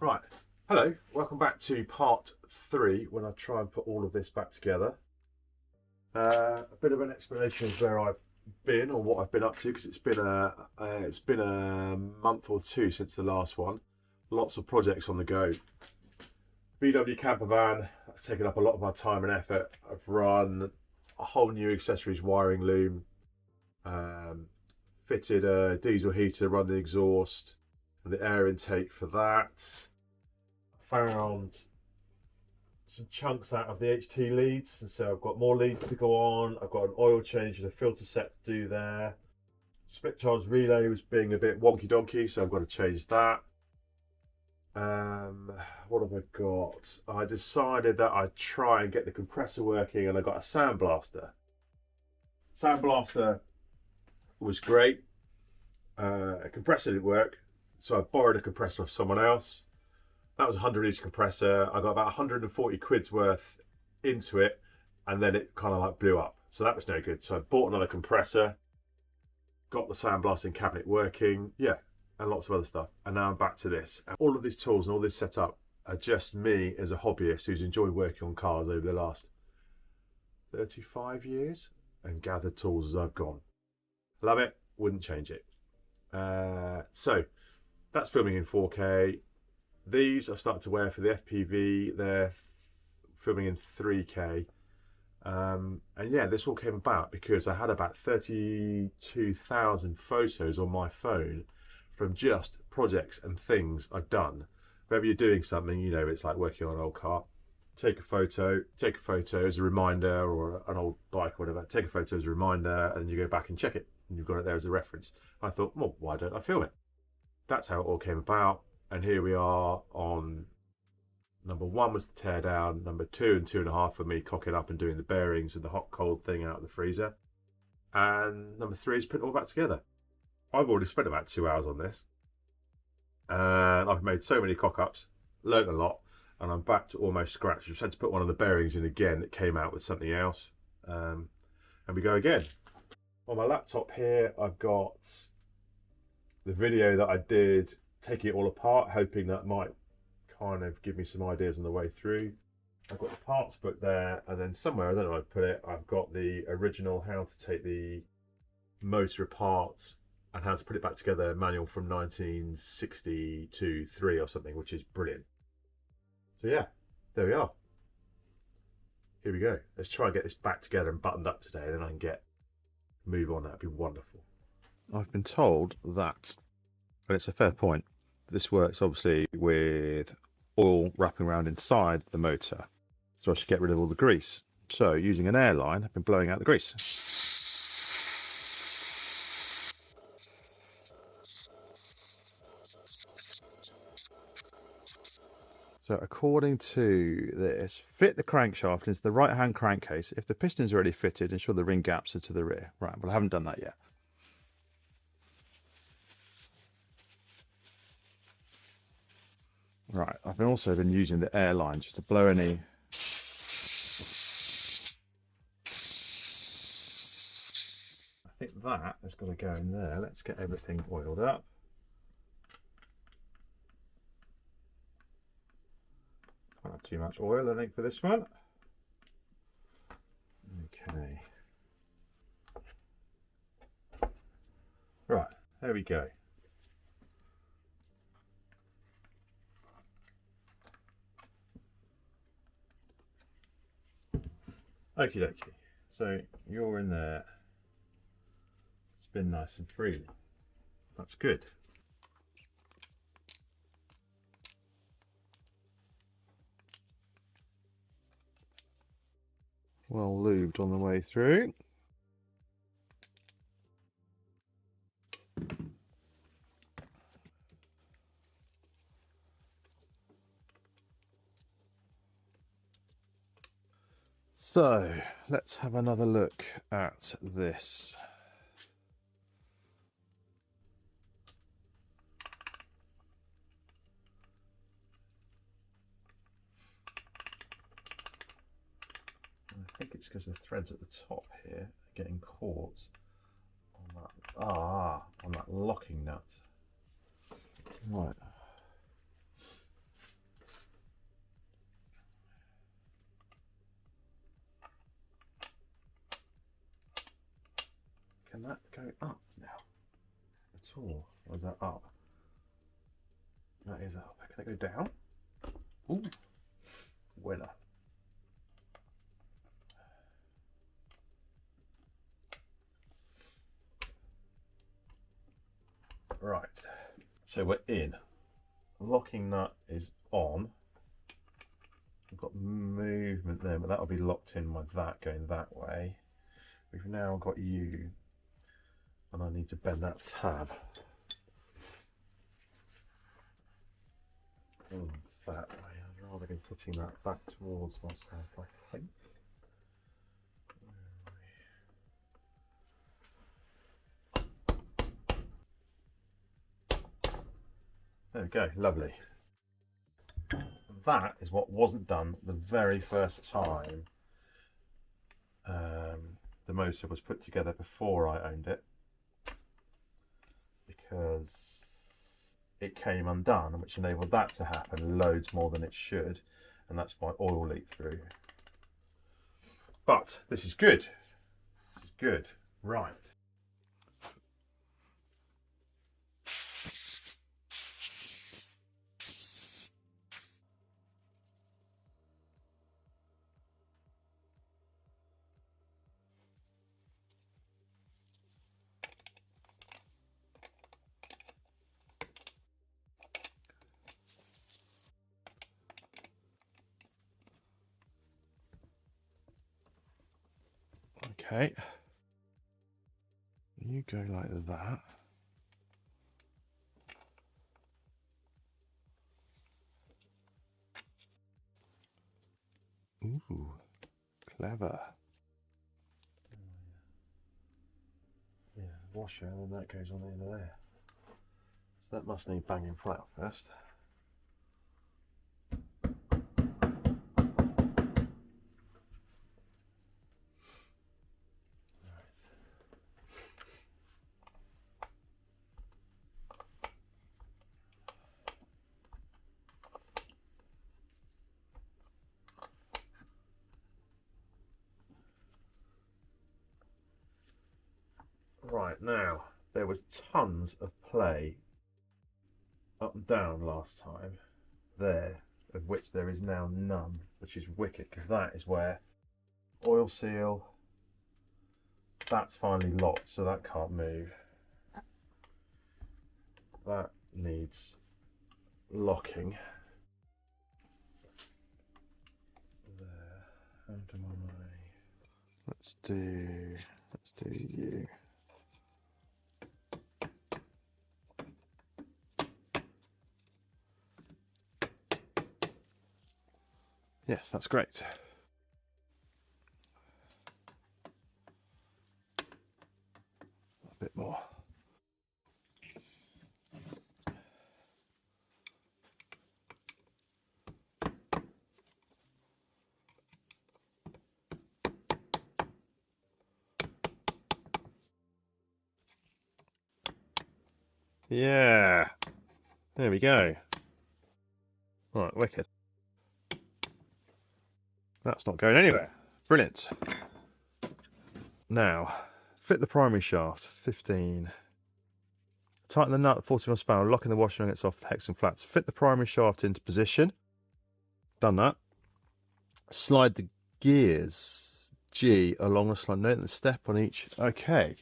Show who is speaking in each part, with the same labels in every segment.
Speaker 1: Right, hello, welcome back to part 3 when I try and put all of this back together. A bit of an explanation of where I've been or what I've been up to, because it's been a month or two since the last one. Lots of projects on the go. VW camper van, that's taken up a lot of my time and effort. I've run a whole new accessories wiring loom, fitted a diesel heater, run the exhaust and the air intake for that. Found some chunks out of the HT leads, and so I've got more leads to go on. I've got an oil change and a filter set to do there. Split charge relay was being a bit wonky donkey, so I've got to change that. What have I got? I decided that I'd try and get the compressor working, and I got a sandblaster. Sandblaster was great. A compressor didn't work, so I borrowed a compressor off someone else. That was a 100 litre compressor. I got about 140 quid's worth into it, and then it kind of like blew up. So that was no good. So I bought another compressor, got the sandblasting cabinet working, yeah, and lots of other stuff. And now I'm back to this. And all of these tools and all this setup are just me as a hobbyist who's enjoyed working on cars over the last 35 years and gathered tools as I've gone. Love it, wouldn't change it. So that's filming in 4K. These I've started to wear for the FPV. They're filming in 3K. And yeah, this all came about because I had about 32,000 photos on my phone from just projects and things I've done. Whenever you're doing something, you know, it's like working on an old car. Take a photo as a reminder, or an old bike or whatever. Take a photo as a reminder, and you go back and check it. And you've got it there as a reference. I thought, well, why don't I film it? That's how it all came about. And here we are on number 1 was the tear down, number 2 and 2.5 for me cocking up and doing the bearings and the hot cold thing out of the freezer, and number 3 is putting it all back together. I've already spent about 2 hours on this, and I've made so many cock-ups, learnt a lot, and I'm back to almost scratch. I've had to put one of the bearings in again that came out with something else, and we go again. On my laptop here I've got the video that I did taking it all apart, hoping that might kind of give me some ideas on the way through. I've got the parts book there, and then somewhere, I don't know where I put it, I've got the original how to take the motor apart and how to put it back together manual from 1962-3 or something, which is brilliant. So yeah, there we are. Here we go. Let's try and get this back together and buttoned up today, then I can move on. That'd be wonderful. I've been told that, and it's a fair point, this works obviously with oil wrapping around inside the motor, so I should get rid of all the grease. So using an airline, I've been blowing out the grease. So according to this, fit the crankshaft into the right hand crankcase. If the piston's already fitted, ensure the ring gaps are to the rear. Right, well I haven't done that yet. Right, I've also been using the airline just to blow any I think that has got to go in there. Let's get everything oiled up. Can't have too much oil, I think, for this one. Okay. Right, there we go. Okie dokie. So you're in there. Spin nice and freely. That's good. Well lubed on the way through. So let's have another look at this. I think it's because the threads at the top here are getting caught on that locking nut. Right. Can that go up now at all? Or is that up? That is up. Can it go down? Ooh, winner. Right, so we're in. Locking nut is on. We've got movement there, but that'll be locked in by that going that way. We've now got you, and I need to bend that tab. That way. I'd rather be putting that back towards myself, I think. There we go, lovely. That is what wasn't done the very first time the motor was put together before I owned it, because it came undone, which enabled that to happen loads more than it should, and that's why oil leaked through. But this is good. This is good. Right. Okay, you go like that. Ooh, clever. Yeah, washer, and then that goes on the end of there. So that must need banging flat first. Right, now, there was tons of play up and down last time there, of which there is now none, which is wicked, because that is where oil seal, that's finally locked, so that can't move. That needs locking. There. How do I... Let's do you. Yes, that's great. A bit more. Yeah, there we go. Right, wicked. That's not going anywhere. Brilliant. Now, fit the primary shaft, 15. Tighten the nut, 40mm spanner, locking the washer ringlets off the hex and flats. Fit the primary shaft into position. Done that. Slide the gears G along the slide. Note the step on each. Okay.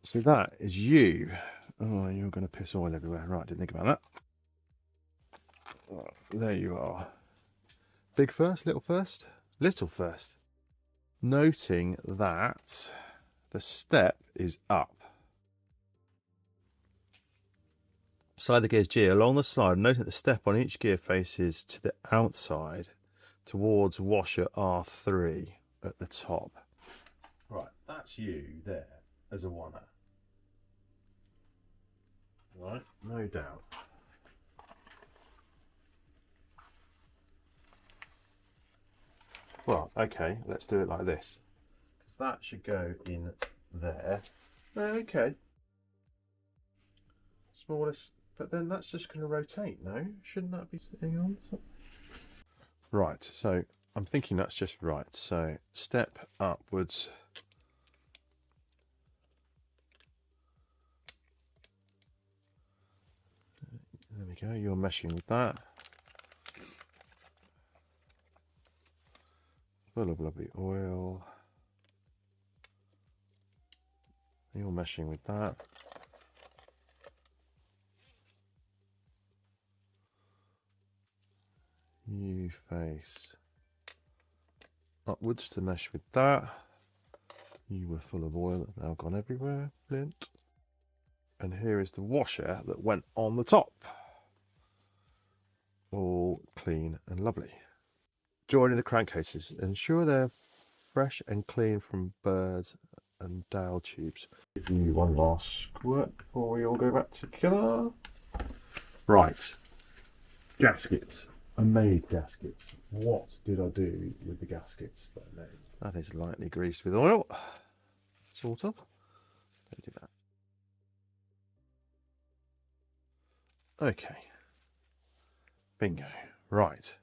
Speaker 1: So that is you. Oh, you're going to piss oil everywhere. Right, didn't think about that. Oh, there you are. Big first, little first? Little first. Noting that the step is up. Slide the gears G along the slide, noting that the step on each gear faces to the outside towards washer R3 at the top. Right, that's you there as a oneer. Right, no doubt. Well, okay, let's do it like this, because that should go in there. Okay. Smallest, but then that's just going to rotate, no? Shouldn't that be sitting on something? Right, so I'm thinking that's just right. So step upwards go, you're meshing with that. Full of lovely oil. You're meshing with that. You face upwards to mesh with that. You were full of oil, now gone everywhere. Brilliant. And here is the washer that went on the top. All clean and lovely. Joining the crankcases. Ensure they're fresh and clean from burrs and dowel tubes. Give you one last squirt before we all go back together. Right. Gaskets. I made gaskets. What did I do with the gaskets that I made? That is lightly greased with oil. Sort of. Don't do that. Okay. Bingo. Right.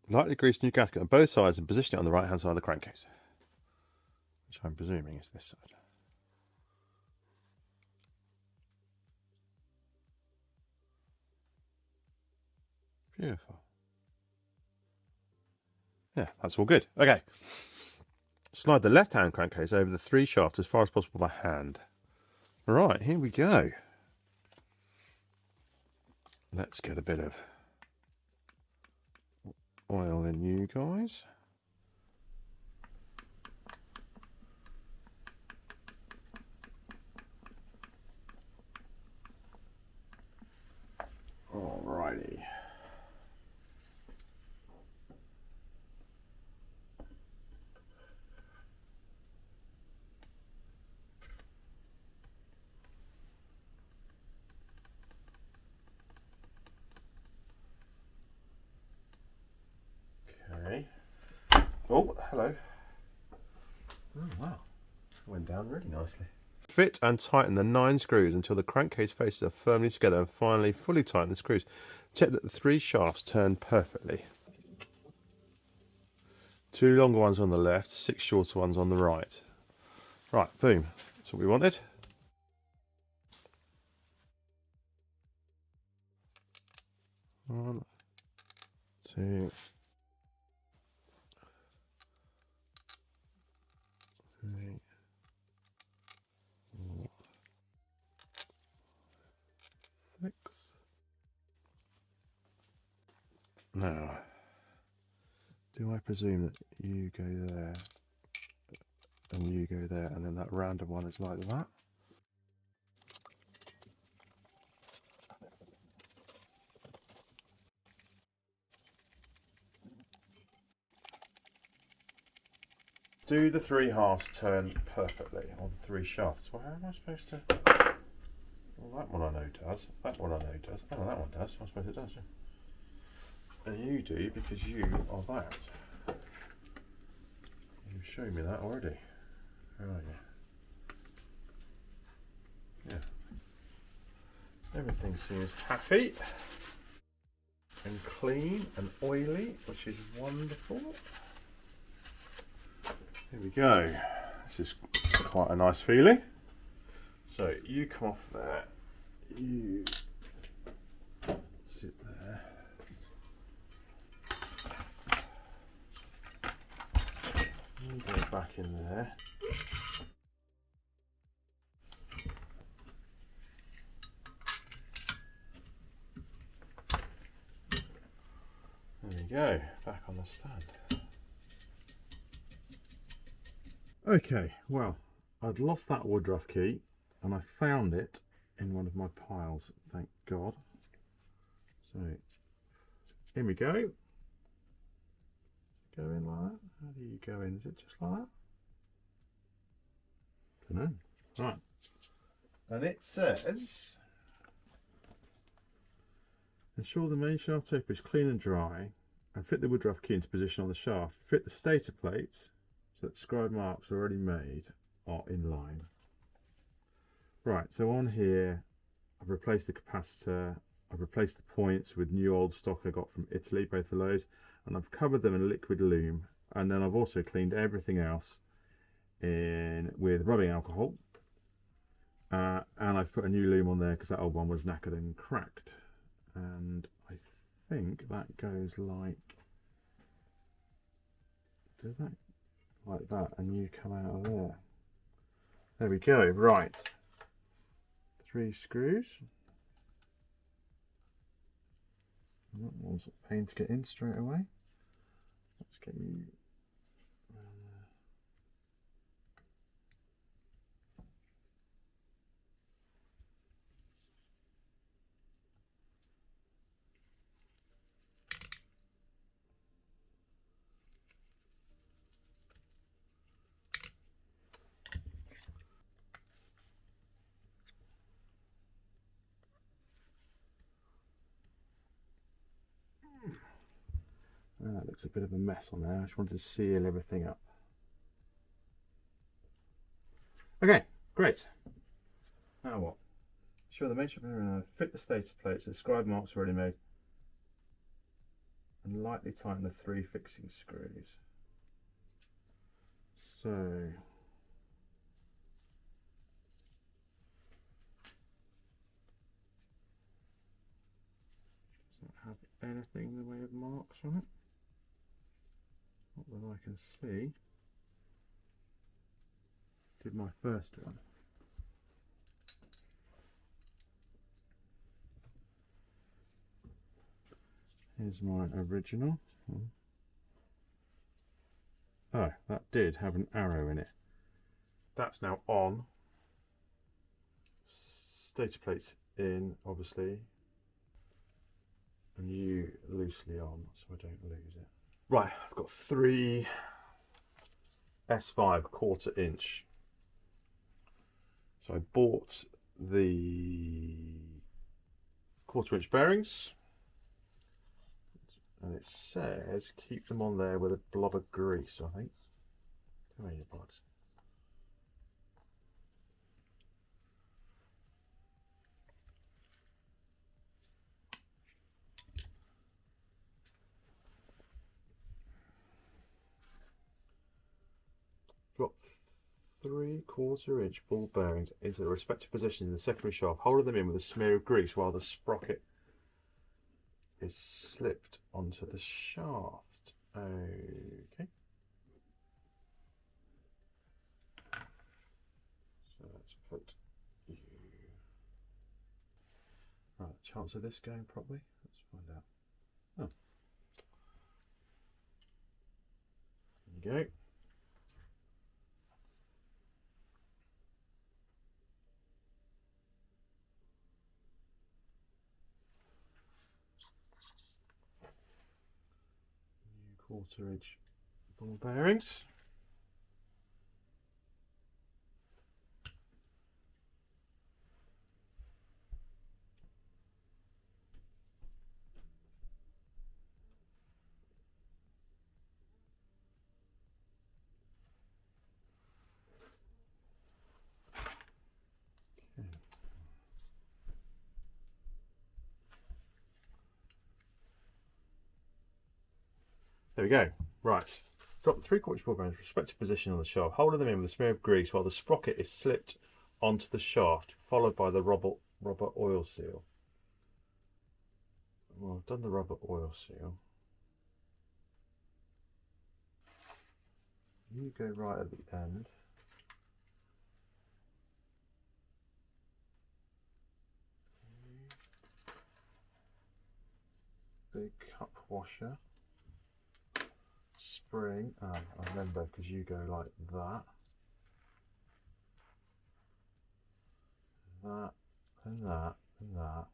Speaker 1: Lightly greased new gasket on both sides and position it on the right hand side of the crankcase. Which I'm presuming is this side. Beautiful. Yeah, that's all good. Okay. Slide the left hand crankcase over the 3 shafts as far as possible by hand. Right, here we go. Let's get a bit of oil in you guys. Alrighty. Okay. Oh, hello. Oh, wow. Went down really nicely. Fit and tighten the 9 screws until the crankcase faces are firmly together, and finally fully tighten the screws. Check that the 3 shafts turn perfectly. 2 longer ones on the left, 6 shorter ones on the right. Right, boom. That's what we wanted. One, two, three, 4, 6. Now, do I presume that you go there and you go there, and then that random one is like that? Do the 3 halves turn perfectly on the 3 shafts? Well, how am I supposed to? Well, that one I know does. That one I know does. Oh, that one does. I suppose it does. Yeah. And you do because you are that. You've shown me that already. Where are you? Yeah. Everything seems happy and clean and oily, which is wonderful. Here we go. This is quite a nice feeling. So you come off there, you sit there. You go back in there. There you go, back on the stand. Okay, well, I'd lost that woodruff key and I found it in one of my piles, thank God. So, in we go. Go in like that? How do you go in? Is it just like that? I don't know. Right. And it says, ensure the main shaft taper is clean and dry and fit the woodruff key into position on the shaft. Fit the stator plate so that scribe marks already made are in line. Right, so on here I've replaced the capacitor, I've replaced the points with new old stock I got from Italy, both of those, and I've covered them in liquid loom, and then I've also cleaned everything else in with rubbing alcohol, and I've put a new loom on there because that old one was knackered and cracked. and I think that goes like, does that, like that, and you come out of there. There we go. Right, 3 screws. That was a pain to get in straight away. Let's get you. Oh, that looks a bit of a mess on there. I just wanted to seal everything up. Okay, great. Now what? Show the main strip, fit the stator plates, the scribe marks already made, and lightly tighten the 3 fixing screws. So, does that have anything in the way of marks on it? Not that I can see. Did my first one. Here's my original. Oh, that did have an arrow in it. That's now on. Stator plates in, obviously. And you loosely on, so I don't lose it. Right, I've got 3 S5 1/4" So I bought the 1/4" bearings, and it says keep them on there with a blob of grease, I think. Come here, you bugs. Drop 3/4" ball bearings into the respective positions in the secondary shaft, holding them in with a smear of grease while the sprocket is slipped onto the shaft. Okay. So let's put you. Right, chance of this going properly? Let's find out. Oh. There you go. New 1/4" ball bearings. There we go. Right. Drop the 3/4" ball bearings respective position on the shaft, holding them in with a smear of grease while the sprocket is slipped onto the shaft, followed by the rubber oil seal. Well, I've done the rubber oil seal. You go right at the end. Big cup washer. Spring. Oh, I remember because you go like that. That, and that, and that.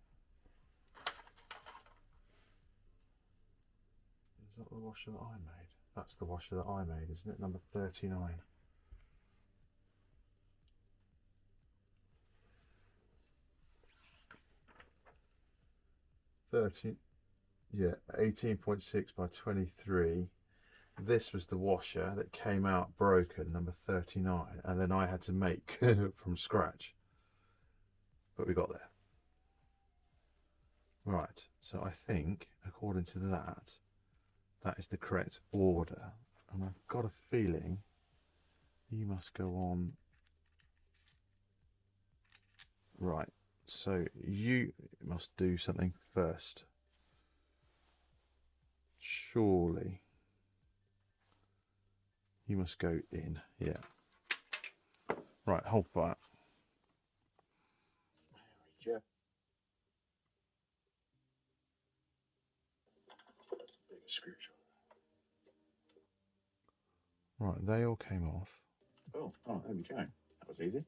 Speaker 1: Is that the washer that I made? That's the washer that I made, isn't it? Number 39. 13, yeah, 18.6 by 23. This was the washer that came out broken, number 39, and then I had to make from scratch. But we got there. Right, so I think, according to that, that is the correct order. And I've got a feeling you must go on. Right, So you must do something first. Surely. You must go in. Yeah. Right, hold fire. There we go. Big screwdriver. Right, they all came off. Oh, there we go. That was easy.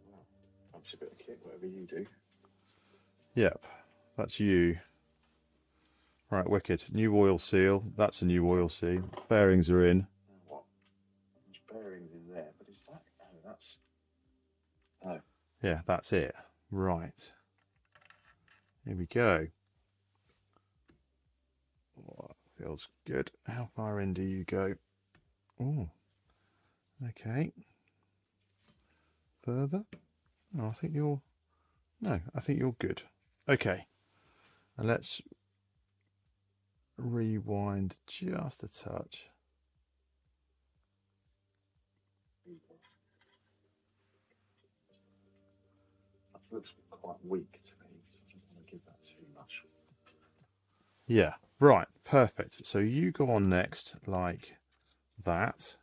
Speaker 1: Wow. Fancy a bit of kit, whatever you do. Yep, that's you. Right, wicked. New oil seal. That's a new oil seal. Bearings are in. What? There's bearings in there, but is that? Oh, that's. Oh. Yeah, that's it. Right. Here we go. Oh, that feels good. How far in do you go? Oh, okay. Further? No, I think you're. No, I think you're good. Okay. And let's rewind just a touch. That looks quite weak to me. I don't want to give that too much. Yeah, right, perfect. So you go on next like that.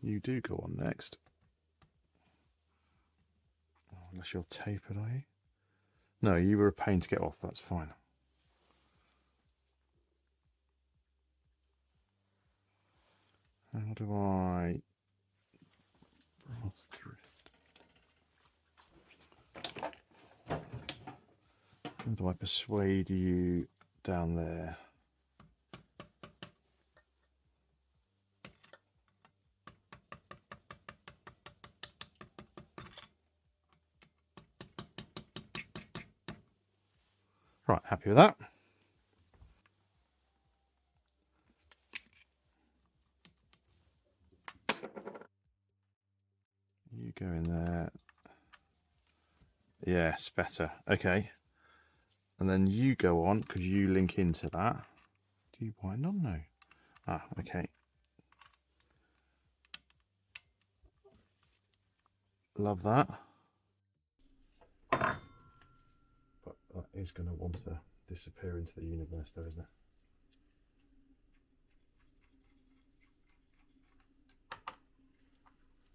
Speaker 1: You do go on next. Oh, unless you're tapered, are you? No, you were a pain to get off, that's fine. How do I cross through it? How do I persuade you down there? Right, happy with that. You go in there. Yes, better. Okay. And then you go on because you link into that. Do you wind on? No. Ah, okay. Love that. But that is going to want to disappear into the universe though, isn't it?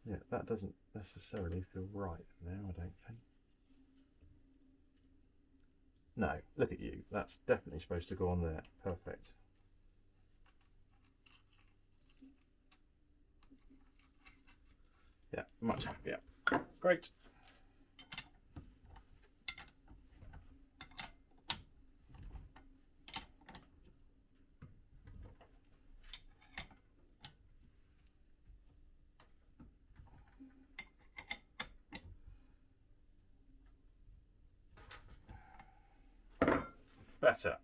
Speaker 1: Yeah, that doesn't necessarily feel right now, I don't think. No, look at you. That's definitely supposed to go on there. Perfect. Yeah, much happier. Great. Better.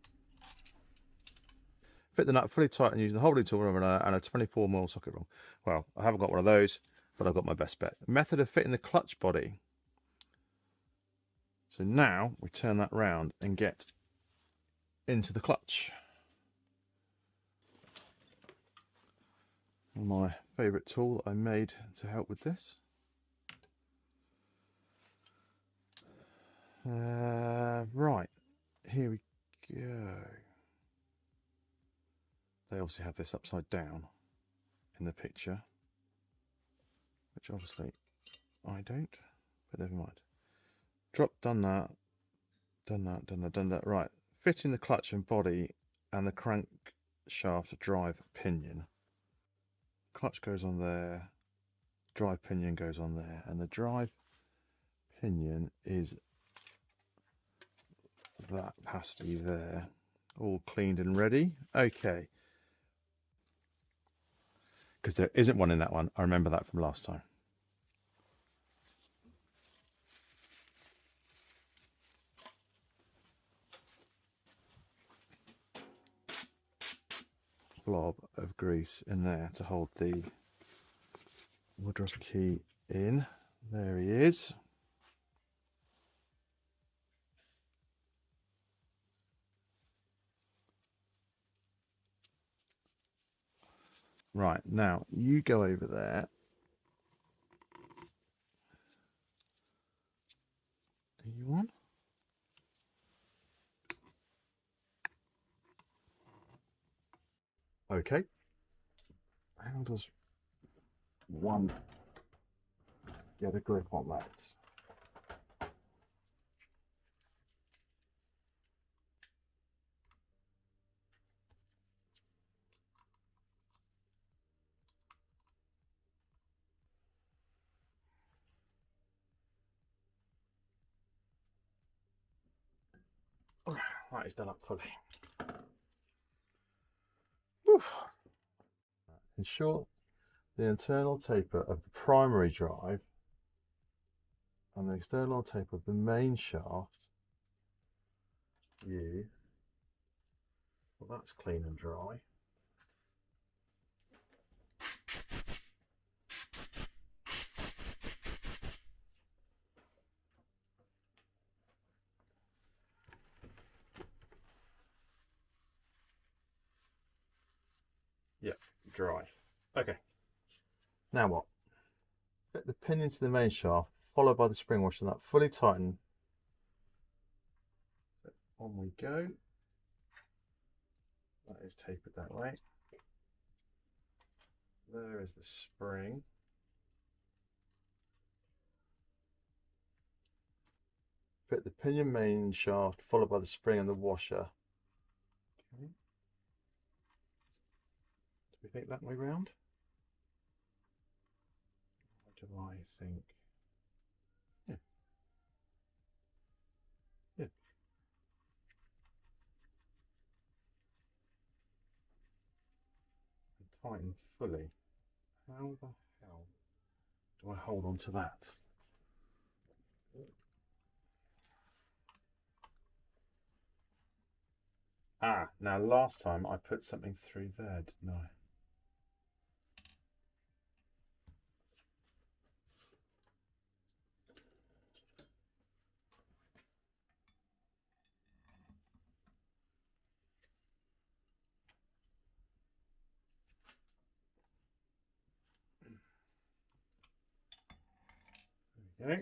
Speaker 1: Fit the nut fully tight and use the holding tool and a 24mm socket rule. Well, I haven't got one of those, but I've got my best bet. Method of fitting the clutch body. So now we turn that round and get into the clutch. My favourite tool that I made to help with this. Right, here we go. They obviously have this upside down in the picture, which obviously I don't, but never mind. Done that, done that. Right, fitting the clutch and body and the crankshaft drive pinion. Clutch goes on there, drive pinion goes on there, and the drive pinion is that pasty there, all cleaned and ready. Okay. Because there isn't one in that one. I remember that from last time. Blob of grease in there to hold the Woodruff key in. There he is. Right, now you go over there Okay. How does one get a grip on that? That is done up fully. Whew. In short, the internal taper of the primary drive and the external taper of the main shaft, well, that's clean and dry. Yep, dry. Okay. Now what? Fit the pinion to the main shaft, followed by the spring washer, that fully tightened. So on we go. That is tapered that way. There is the spring. Fit the pinion main shaft, followed by the spring and the washer. Okay. Do we think that way round? What do I think? Yeah. Yeah. And tighten fully. How the hell do I hold on to that? Ah, now last time I put something through there, didn't I? There we go.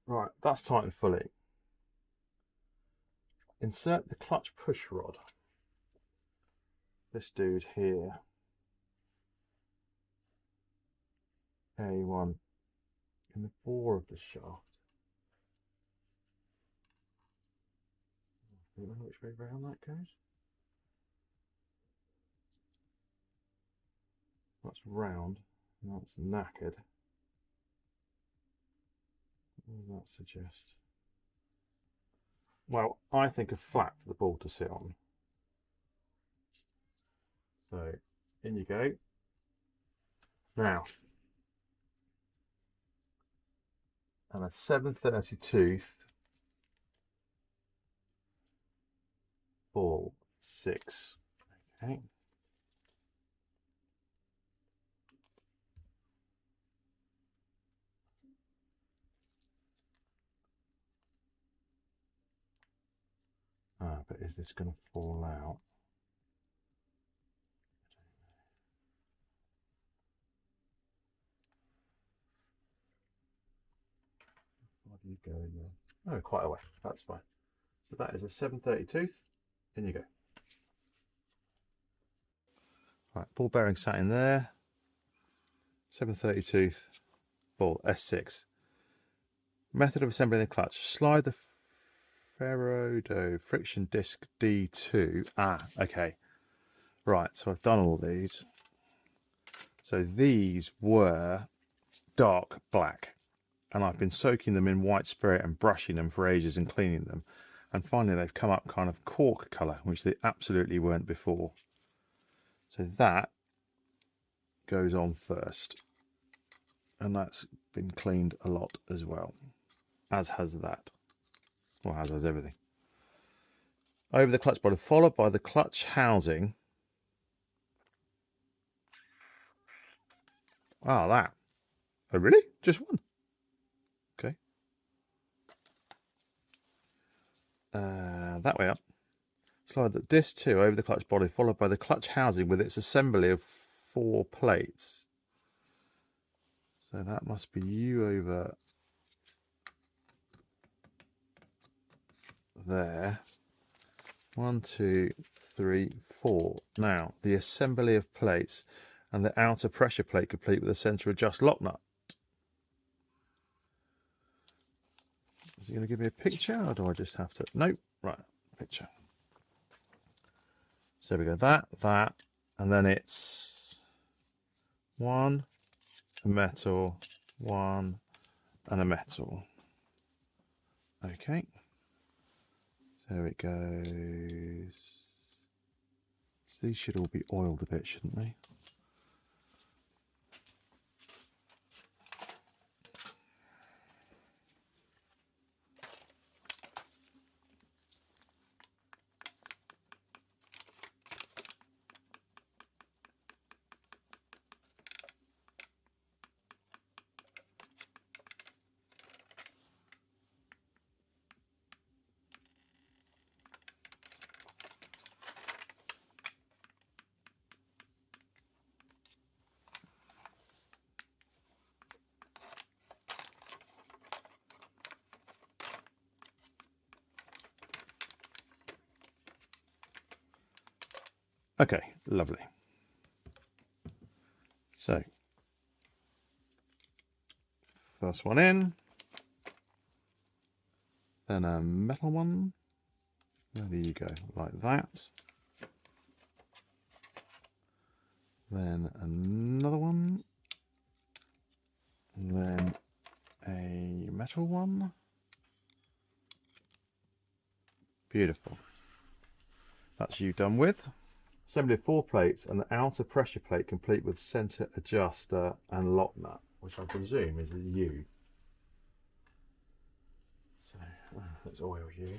Speaker 1: Right, that's tightened fully. Insert the clutch push rod. This dude here. A1 in the bore of the shaft. I don't know which way round that goes. That's round, and that's knackered. What does that suggest? Well, I think a flat for the ball to sit on. So, in you go. Now, and a 730 tooth ball 6. Okay. Ah, but is this going to fall out? What do you go in there? Oh, quite a way. That's fine. So that is a 730 tooth. In you go. Right, ball bearing sat in there. 730 tooth ball S6. Method of assembling the clutch. Slide the Ferrodo friction disc D2. Ah, okay. Right, so I've done all these. So these were dark black, and I've been soaking them in white spirit and brushing them for ages and cleaning them. And finally they've come up kind of cork colour, which they absolutely weren't before. So that goes on first. And that's been cleaned a lot as well. As has that. Well, as has everything. Over the clutch body, followed by the clutch housing. Ah, that. Oh, really? Just one? Okay. That way up. Slide the disc 2 over the clutch body, followed by the clutch housing with its assembly of 4 plates. So that must be you over there. 1, 2, 3,
Speaker 2: 4. Now, the assembly of plates and the outer pressure plate complete with a centre adjust lock nut. Is he going to give me a picture, or do I just have to? Nope. Right, picture. So we go that, and then it's 1, a metal, 1, and a metal. Okay. So it goes. These should all be oiled a bit, shouldn't they? Okay, lovely. So, first one in, then a metal one. There you go, like that. Then another one, and then a metal one. Beautiful. That's you done with. Assembly of 4 plates and the outer pressure plate complete with centre adjuster and lock nut, which I presume is a U. So let's oil U.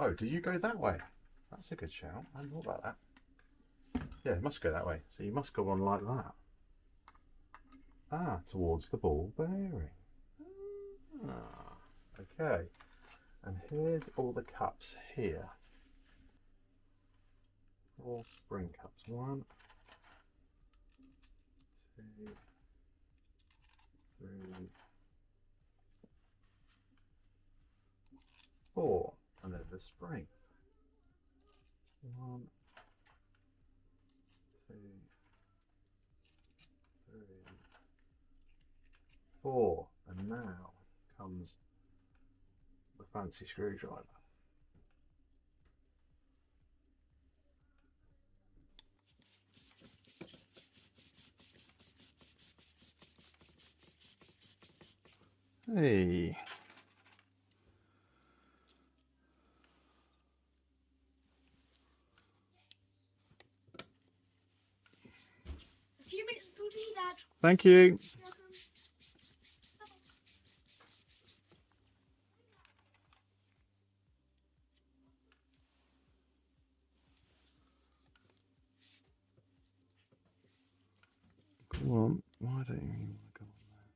Speaker 2: Oh, do you go that way? That's a good shout. I hadn't thought about that. Yeah, it must go that way. So you must go on like that. Ah, towards the ball bearing. Ah, okay. And here's all the cups here. 4 spring cups. 1, 2, 3, 4. And then the springs. 1, 2, 3, 4. And now comes the fancy screwdriver. Hey.
Speaker 3: A few minutes until tea, Dad.
Speaker 2: Thank you. Come on, why don't you want to go on there?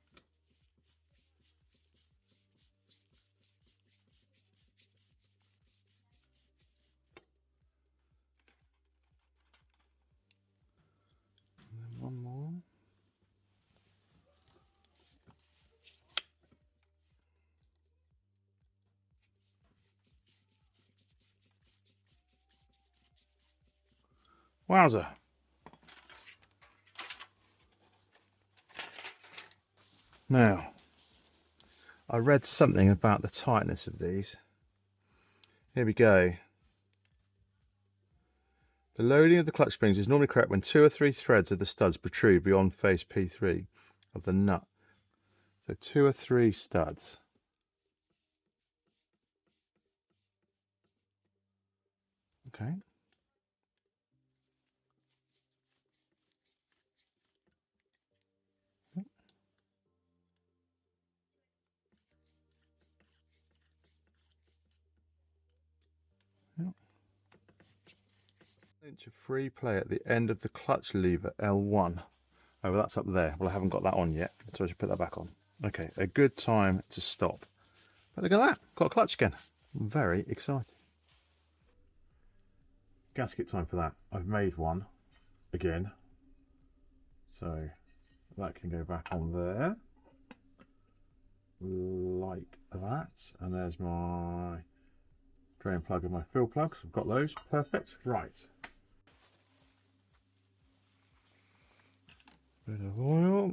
Speaker 2: And then one more. Wowza. Now, I read something about the tightness of these. Here we go. The loading of the clutch springs is normally correct when 2 or 3 threads of the studs protrude beyond face P3 of the nut. So 2 or 3 studs. Okay. Yep. Inch of free play at the end of the clutch lever L1. Oh, well, that's up there. Well, I haven't got that on yet, so I should put that back on. Okay, a good time to stop. But look at that, got a clutch again. I'm very excited. Gasket time for that. I've made one.
Speaker 1: again. So that can go back on there like that, and there's my drain plug and my fill plugs. I've got those. Perfect. Right.
Speaker 2: Bit of oil.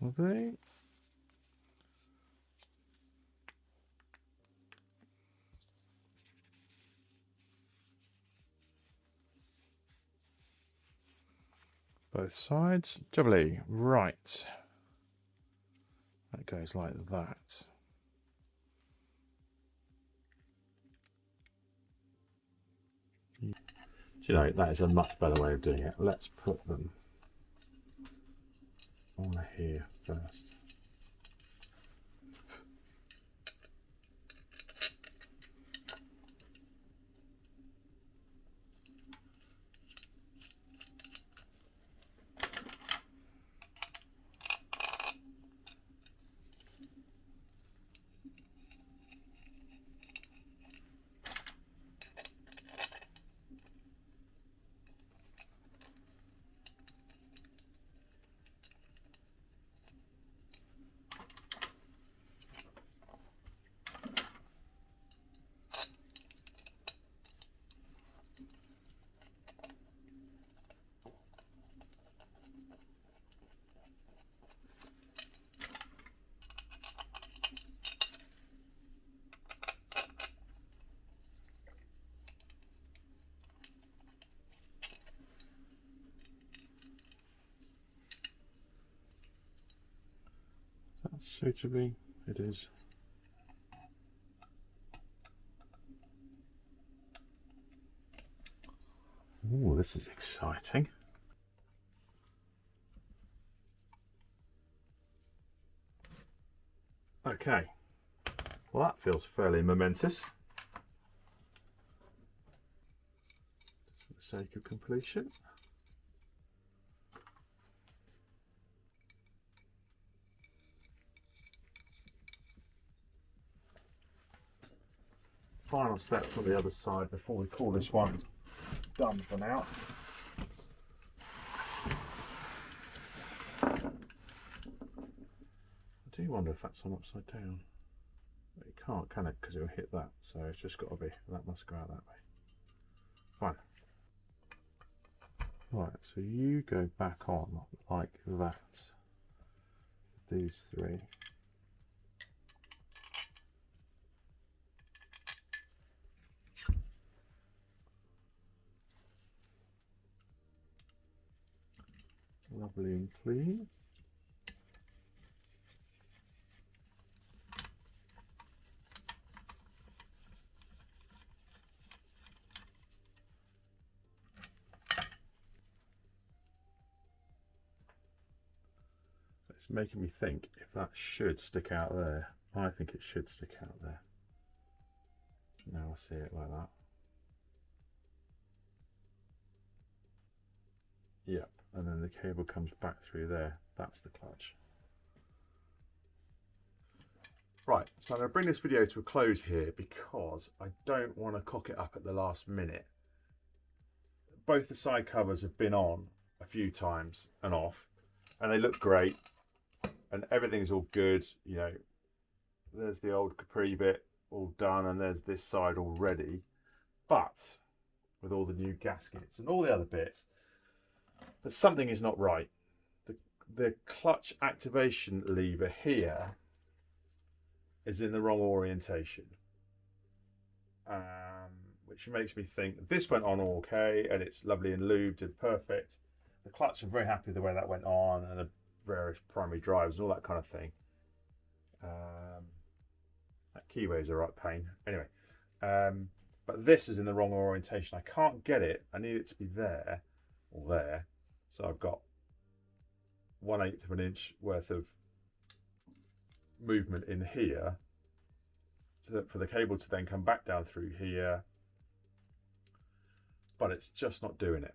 Speaker 2: Lovely. Both sides. Jubbly. Right. That goes like that.
Speaker 1: Do you know, that is a much better way of doing it. Let's put them on here first. That's suitably, it is. Oh, this is exciting. Okay, well that feels fairly momentous. For the sake of completion. Final steps on the other side before we call this one done for now. I do wonder if that's on upside down. It can't, can it? Because it'll hit that. So it's just got to be. That must go out that way. Fine. Right. So you go back on like that. These three. Lovely and clean. It's making me think if that should stick out there. I think it should stick out there. Now I see it like that. Yep, and then the cable comes back through there. That's the clutch. Right, so I'm going to bring this video to a close here because I don't want to cock it up at the last minute. Both the side covers have been on a few times and off, and they look great, and everything's all good. You know, there's the old Capri bit all done, and there's this side already. But with all the new gaskets and all the other bits, but something is not right. The clutch activation lever here is in the wrong orientation, which makes me think this went on okay and it's lovely and lubed and perfect. The clutch, I'm very happy with the way that went on, and the various primary drives and all that kind of thing. That keyway is a right pain. Anyway, but this is in the wrong orientation. I can't get it. I need it to be there or there. So I've got 1/8 of an inch worth of movement in here for the cable to then come back down through here, but it's just not doing it.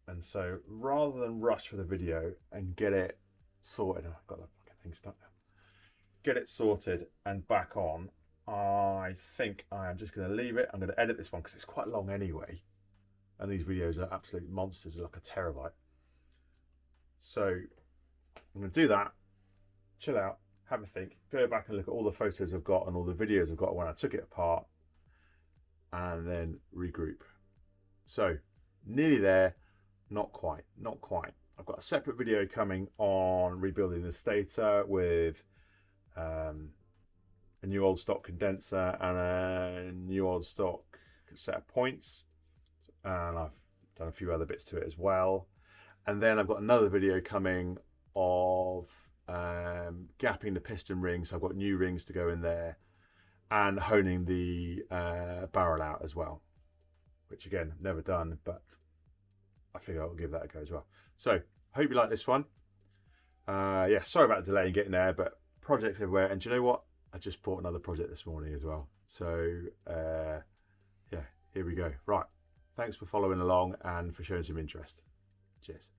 Speaker 1: And so rather than rush for the video and get it sorted, oh, I've got that fucking thing stuck now. Get it sorted and back on, I think I am just going to leave it. I'm going to edit this one because it's quite long anyway. And these videos are absolute monsters, they're like a terabyte. So I'm going to do that, chill out, have a think, go back and look at all the photos I've got and all the videos I've got when I took it apart, and then regroup. So nearly there, not quite, not quite. I've got a separate video coming on rebuilding the stator with a new old stock condenser and a new old stock set of points, and I've done a few other bits to it as well. And then I've got another video coming of gapping the piston rings. So I've got new rings to go in there and honing the barrel out as well, which again I've never done, but I figure I'll give that a go as well. So hope you like this one. Yeah, sorry about the delay in getting there, but projects everywhere. And do you know what? I just bought another project this morning as well. So yeah, here we go. Right. Thanks for following along and for showing some interest. Cheers.